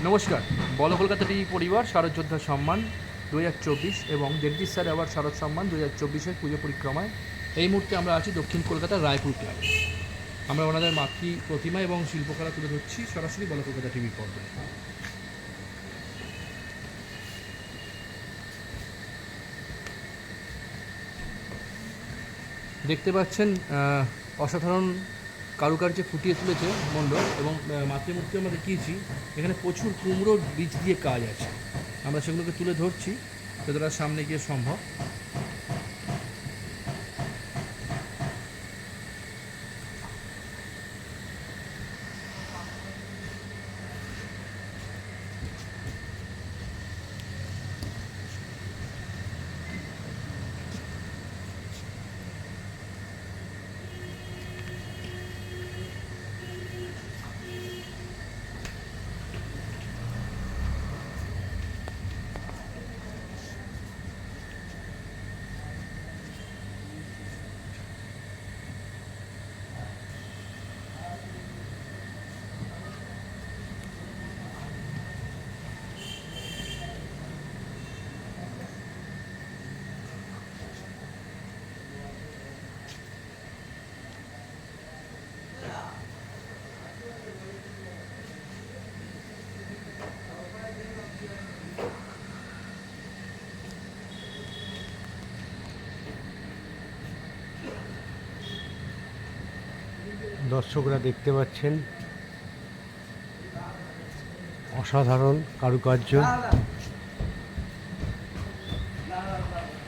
নমস্কার। বলো কলকাতা টিভি পরিবার শারদ যোদ্ধা সম্মান 2024 এবং জগদীশ স্যার আবার শারদ সম্মান 2024-এর পুজো পরিক্রমায় এই মুহূর্তে আমরা আছি দক্ষিণ কলকাতার রায়পুর ক্লাবে। আমরা ওনাদের মাতৃ প্রতিমা এবং শিল্পকলা তুলে ধরছি সরাসরি বলো কলকাতা টিভির পর্দায়। দেখতে পাচ্ছেন অসাধারণ কারুকার্যে ফুটিয়ে তুলেছে মণ্ডপ এবং মাতৃমূর্তি আমরা দেখিয়েছি। এখানে প্রচুর কুমড়োর বীজ দিয়ে কাজ আছে, আমরা সেগুলোকে তুলে ধরছি যতটা সামনে গিয়ে সম্ভব। দর্শকরা দেখতে পাচ্ছেন অসাধারণ কারুকার্য।